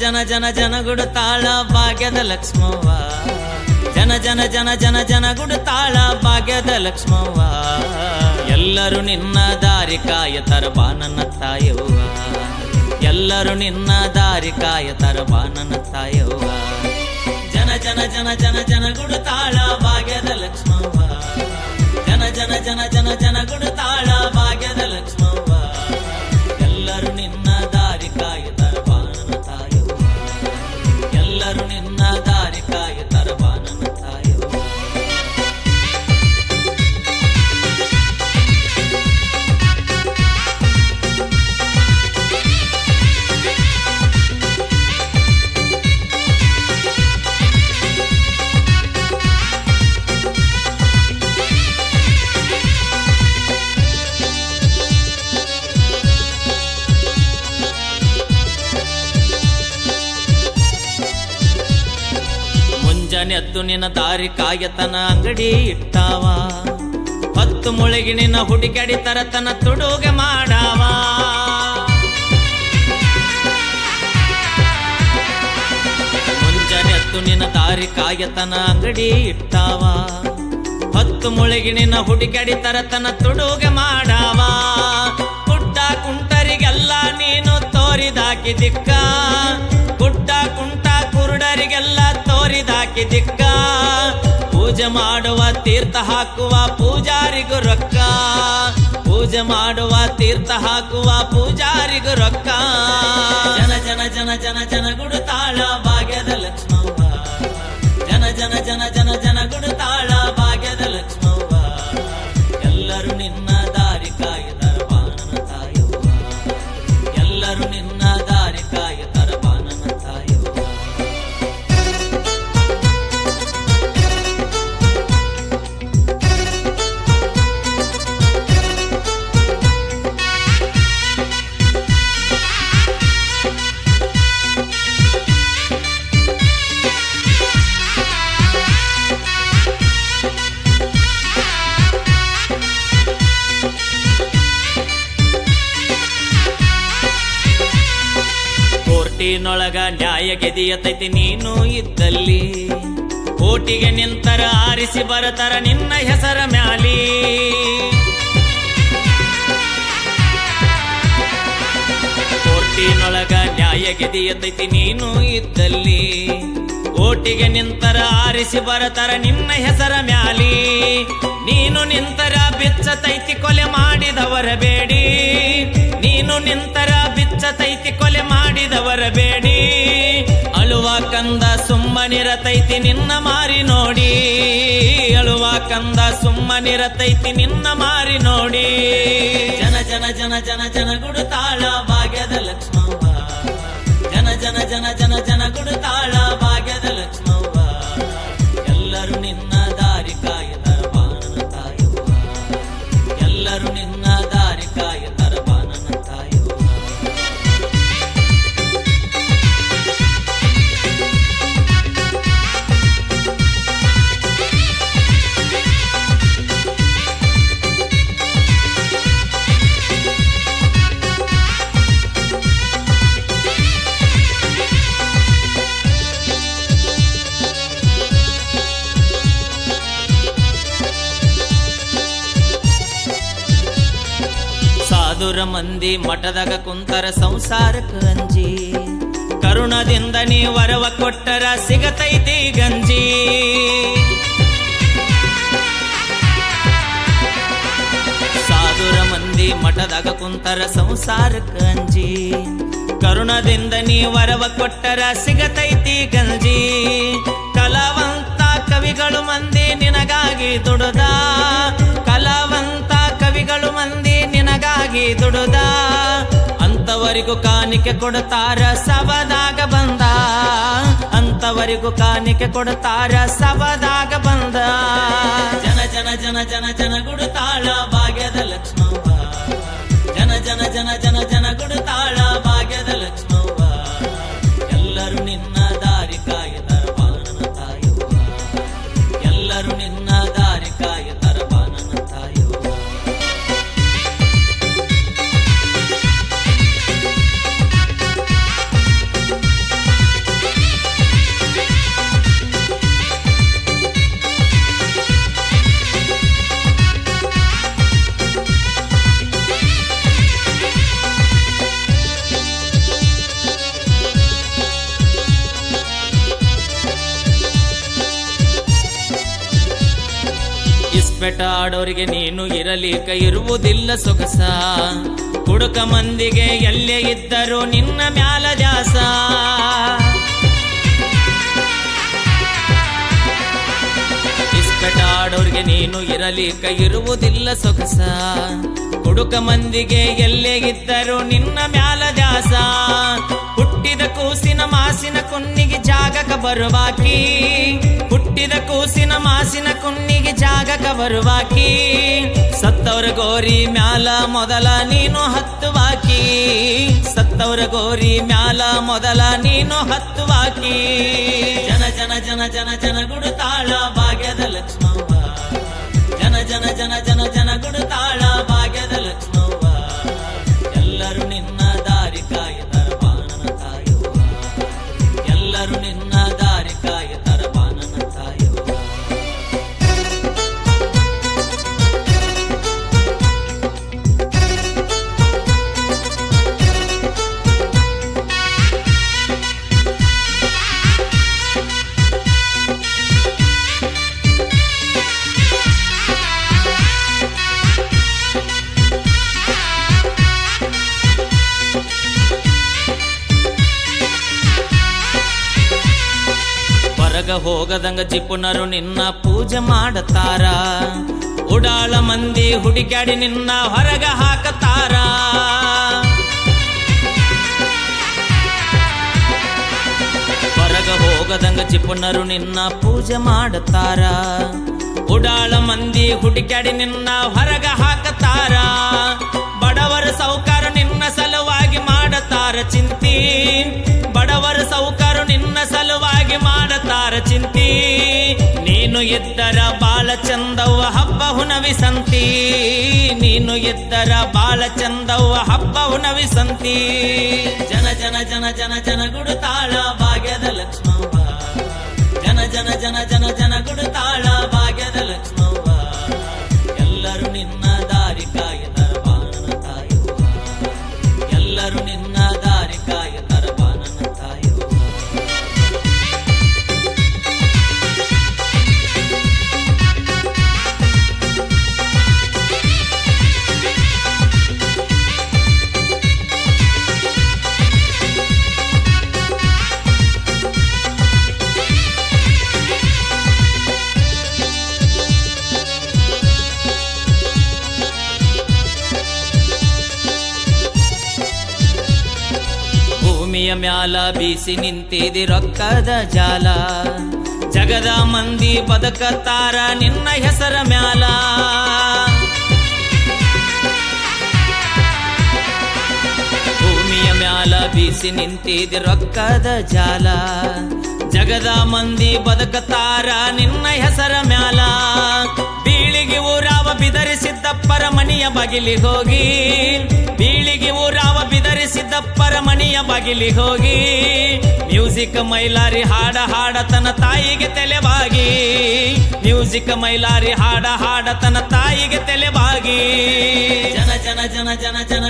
ಜನ ಜನ ಜನಗುಡುತ್ತಾಳ ಭಾಗ್ಯದ ಲಕ್ಷ್ಮವ್ವ. ಜನ ಜನ ಜನ ಜನ ಜನಗುಡುತ್ತಾಳ ಭಾಗ್ಯದ ಲಕ್ಷ್ಮವ್ವ. ಎಲ್ಲರೂ ನಿನ್ನ ದಾರಿ ಕಾಯತರ ಬಾ ನನ್ನ ತಾಯವ್ವ. ಎಲ್ಲರೂ ನಿನ್ನ ದಾರಿ ಕಾಯತರ ಬಾ ನನ್ನ ತಾಯವ್ವ. ಜನ ಜನ ಜನ ಜನ ಜನಗುಡುತ್ತಾಳ ಭಾಗ್ಯದ ಲಕ್ಷ್ಮವ್ವ. ಜನ ಜನ ಜನ ಜನ ಜನಗುಡುತ್ತಾಳ ಭಾಗ್ಯದ ಲಕ್ಷ್ಮವ್ವ. ಎಲ್ಲರೂ ನಿನ್ನ ದಾರಿ ಕಾಯತರ ಬಾ ನನ್ನ ತಾಯವ್ವ. ಎಲ್ಲರೂ ನಿನ್ನ ದಾರಿ ಕಾಯತರ ಬಾ ನನ್ನ ತಾಯವ್ವ. ಎದ್ದು ನಿನ್ನ ದಾರಿ ಕಾಯತನ ಅಂಗಡಿ ಇಟ್ಟಾವ. 10 ಮುಳುಗಿ ನಿನ್ನ ಹುಡುಗಡಿ ತರತನ ತುಡುಗೆ ಮಾಡಾವ. ಮುಂಜಾನೆ ಎದ್ದು ನಿನ್ನ ದಾರಿ ಕಾಯತನ ಅಂಗಡಿ ಇಟ್ಟಾವ. 10 ಮುಳುಗಿ ನಿನ್ನ ಹುಡುಗಡಿ ತರತನ ತುಡುಗೆ ಮಾಡಾವ. ಗುಡ್ಡ ಕುಂಟರಿಗೆಲ್ಲ ನೀನು ತೋರಿದಾಕಿ ದಿಕ್ಕ. ಗುಡ್ಡ ಕುಂಟ ಕುರುಡರಿಗೆಲ್ಲ ತೋರಿದಾಕಿ ದಿಕ್ಕ. ಪೂಜೆ ಮಾಡುವ ತೀರ್ಥ ಹಾಕುವ ಪೂಜಾರಿಗೂ ರೊಕ್ಕ. ಪೂಜೆ ಮಾಡುವ ತೀರ್ಥ ಹಾಕುವ ಪೂಜಾರಿಗೂ ರೊಕ್ಕ. ಜನ ಜನ ಜನ ಜನ ಜನಗುಡುತ್ತಾಳ ಭಾಗ್ಯದ ಲಕ್ಷ್ಮವ್ವ. ಜನ ಜನ ಜನ ಜನ ಜನಗುಡುತ್ತಾಳ ಭಾಗ್ಯದ ಲಕ್ಷ್ಮವ್ವ. ಎಲ್ಲರೂ ನಿನ್ನ ದಾರಿ ಕಾಯತರ ಬಾ ನನ್ನ ತಾಯವ್ವ. ಎಲ್ಲರೂ ನಿನ್ನ ದಾರಿ ಕಾಯತರ ಬಾ ನನ್ನ ತಾಯವ್ವ. ಕೋರ್ಟಿನೊಳಗ ನ್ಯಾಯ ಗೆದಿಯತೈತಿ ನೀನು ಇದ್ದಲ್ಲಿ. ಕೋಟಿಗೆ ನಿಂತರ ಆರಿಸಿ ಬರತರ ನಿನ್ನ ಹೆಸರ ಮ್ಯಾಲಿ. ಕೋರ್ಟಿನೊಳಗ ನ್ಯಾಯ ಗೆದಿಯತೈತಿ ನೀನು ಇದ್ದಲ್ಲಿ. ಕೋಟಿಗೆ ನಿಂತರ ಆರಿಸಿ ಬರತರ ನಿನ್ನ ಹೆಸರ ಮ್ಯಾಲಿ. ನೀನು ನಿಂತರ ಬಿಚ್ಚತೈತಿ ಕೊಲೆ ಮಾಡಿದವರ ಬೇಡಿ. ನೀನು ನಿಂತರ ಬಿಚ್ಚತೈತಿ ಕೊಲೆ ಮಾಡಿದವರ ಬೇಡಿ. ಅಳುವ ಕಂದ ಸುಮ್ಮನಿರತೈತಿ ನಿನ್ನ ಮಾರಿ ನೋಡಿ. ಅಳುವ ಕಂದ ಸುಮ್ಮನಿರತೈತಿ ನಿನ್ನ ಮಾರಿ ನೋಡಿ. ಜನ ಜನ ಜನ ಜನ ಜನಗುಡುತ್ತಾಳ ಭಾಗ್ಯದ ಲಕ್ಷ್ಮವ್ವ. ಜನ ಜನ ಜನ ಜನ ಜನಗುಡುತ್ತಾಳ ಭಾಗ್ಯದ ಲಕ್ಷ್ಮವ್ವ. ಎಲ್ಲರೂ ನಿನ್ನ ದಾರಿ ಕಾಯತರ ಬಾ ನನ್ನ ತಾಯವ್ವ. ಎಲ್ಲರೂ ನಿನ್ನ ದಾರಿ ಕಾಯತರ ಬಾ ನನ್ನ ತಾಯವ್ವ. ಸಾಧುರ ಮಂದಿ ಮಠದಾಗ ಕುಂತರ ಸಂಸಾರಕ್ಕೆ ಅಂಜಿ. ಕರುಣದಿಂದ ನೀ ವರವ ಕೊಟ್ಟರ ಸಿಗತೈತಿ ಗಂಜಿ. ಸಾಧುರ ಮಂದಿ ಮಠದಾಗ ಕುಂತರ ಸಂಸಾರಕ್ಕೆ ಅಂಜಿ. ಕರುಣದಿಂದ ನೀ ವರವ ಕೊಟ್ಟರ ಸಿಗತೈತಿ ಗಂಜಿ. ಕಲಾವಂತ ಕವಿಗಳು ಮಂದಿ ನಿನಗಾಗಿ ದುಡುದ. ಕಲಾವಂತ ಕವಿಗಳು ಮಂದಿ ನಿನಗಾಗಿ ದುಡುದ. ಅಂತವರಿಗೂ ಕಾಣಿಕೆ ಕೊಡುತ್ತಾರ ಸಬದಾಗ ಬಂದ. ಅಂತವರಿಗೂ ಕಾಣಿಕೆ ಕೊಡುತ್ತಾರ ಸಬದಾಗ ಬಂದ. ಜನ ಜನ ಜನ ಜನ ಜನಗುಡುತ್ತಾಳ ಭಾಗ್ಯದ ಲಕ್ಷ್ಮವ್ವ. ಜನ ಜನ ಜನ ಜನ ಜನಗುಡುತ್ತಾಳ ಭಾಗ್ಯದ ಲಕ್ಷ್ಮವ್ವ. ಎಲ್ಲರೂ ನಿನ್ನ ದಾರಿ ಕಾಯತರ ಬಾ ನನ್ನ ತಾಯವ್ವ. ಎಲ್ಲರೂ ನಿನ್ನ ದಾರಿ ಕಾಯತರ ಬಾ ನನ್ನ ತಾಯವ್ವ. ಇಸ್ಪೆಟ ಆಡೋರಿಗೆ ನೀನು ಇರಲಿಕ ಇರುವುದಿಲ್ಲ ಸೊಗಸ, ಕುಡುಕ ಮಂದಿಗೆ ಎಲ್ಲೇ ಇದ್ದರೂ ನಿನ್ನ ಮ್ಯಾಲ ದ್ಯಾಸ. ಇಸ್ಪೆಟ ಆಡೋರಿಗೆ ನೀನು ಇರಲಿಕ ಇರುವುದಿಲ್ಲ ಸೊಗಸ, ಕುಡುಕ ಮಂದಿಗೆ ಎಲ್ಲೇ ಇದ್ದರೂ ನಿನ್ನ ಮ್ಯಾಲ ದ್ಯಾಸ. ಹುಟ್ಟಿದ ಕೂಸಿನ ಮಾಸಿನ ಕುನ್ನಿಗೆ ಜಾಗಕ ಬರುವಾಕಿ, ಹುಟ್ಟಿದ ಕೂಸಿನ ಮಾಸಿನ ಕುನ್ನಿಗೆ ಜಾಗಕ ಬರುವಾಕಿ. ಸತ್ತವರ ಗೋರಿ ಮ್ಯಾಲ ಮೊದಲ ನೀನು ಹತ್ತುವಾಕಿ, ಸತ್ತವರ ಗೋರಿ ಮ್ಯಾಲ ಮೊದಲ ನೀನು ಹತ್ತುವಾಕಿ. ಜನ ಜನ ಜನ ಜನ ಜನ ಗುಡುತ್ತಾಳ ಭಾಗ್ಯದ ಲಕ್ಷ್ಮವ್ವ, ಜನ ಜನ ಜನ ಜನ ಜನ ಗುಡುತ್ತಾಳ ಭಾಗ್ಯದ ಲಕ್ಷ್ಮವ್ವ. ಎಲ್ಲರೂ ನಿನ್ನ ದಾರಿ ಕಾಯುತ್ತರ ಬಾಣನ ತಾಯುವ, ಎಲ್ಲರೂ ನಿನ್ನ ದಾರಿ ಕಾಯುತ್ತರ ಬಾಣನ ತಾಯುವ. ಹೊರಗ ಹೋಗದಂಗ ಜಿಪುಣರು ನಿನ್ನ ಪೂಜೆ ಮಾಡತಾರ, ಉಡಾಳ ಮಂದಿ ಹುಡುಕ್ಯಾಡಿ ನಿನ್ನ ಹೊರಗ ಹಾಕತಾರ. ಹೊರಗ ಹೋಗದಂಗ ಜಿಪುಣರು ನಿನ್ನ ಪೂಜೆ ಮಾಡತಾರ, ಉಡಾಳ ಮಂದಿ ಹುಡುಕ್ಯಾಡಿ ನಿನ್ನ ಹೊರಗ ಹಾಕತಾರ. ಬಡವರ ಸೌಕಾರ ನಿನ್ನ ಸಲುವಾಗಿ ಮಾಡತಾರ ಚಿಂತಿ, ಬಡವರ ಸೌಕಾರ ನಿನ್ನ ಸಲುವಾಗಿ ಮಾಡತಾರ ಚಿಂತಿ. ನೀನು ಇದ್ದರ ಬಾಳ ಚಂದವ್ವ ಹಬ್ಬ ಹುನವಿ ಸಂತಿ, ನೀನು ಇದ್ದರ ಬಾಳ ಚಂದವ್ವ ಹಬ್ಬ ಹುನವಿ ಸಂತಿ. ಜನ ಜನ ಜನ ಜನ ಜನ ಗುಡುತ್ತಾಳ ಭಾಗ್ಯದ ಲಕ್ಷ್ಮವ್ವ, ಜನ ಜನ ಜನ ಜನ ಜನ ಗುಡುತ್ತಾಳ ಭಾಗ್ಯದ ಲಕ್ಷ್ಮವ್ವ. ಎಲ್ಲರೂ ನಿನ್ನ ದಾರಿ ಕಾಯುತ್ತರ ಬಾಣನ ತಾಯುವ, ಎಲ್ಲರೂ ನಿನ್ನ ದಾರಿ ಕಾಯುತ್ತರ ಬಾಣನ ತಾಯುವ. ಭೂಮಿಯ ಮ್ಯಾಲ ಬೀಸಿ ನಿಂತಿದಿ ರೊಕ್ಕದ ಜಾಲ, ಜಗದ ಮಂದಿ ಬದುಕತಾರ ನಿನ್ನ ಹೆಸರ ಮ್ಯಾಲ. ಭೂಮಿಯ ಮ್ಯಾಲ ಬೀಸಿ ನಿಂತಿದಿ ರೊಕ್ಕದ ಜಾಲ, ಜಗದ ಮಂದಿ ಬದುಕತಾರ ನಿನ್ನ ಹೆಸರ ಮ್ಯಾಲ. ಬೀಳಿಗೆ ಊರಾವ ಬಿದರಿಸಿದ್ದಪ್ಪರ ಮನಿಯ ಬಗಿಲಿಗೆ ಹೋಗಿ, ಬೀಳಿಗೆ ಊರಾವ ಬಿದರಿಸಿದ್ದಪ್ಪರ ಮನಿಯ ಬಗಿಲಿಗೆ ಹೋಗಿ. ಮ್ಯೂಸಿಕ್ ಮೈಲಾರಿ ಹಾಡ ಹಾಡ ತನ್ನ ತಾಯಿಗೆ ತಲೆಬಾಗಿ, ಮ್ಯೂಸಿಕ್ ಮೈಲಾರಿ ಹಾಡ ಹಾಡ ತನ್ನ ತಾಯಿಗೆ ತಲೆಬಾಗಿ. ಜನ ಜನ ಜನ ಜನ ಜನ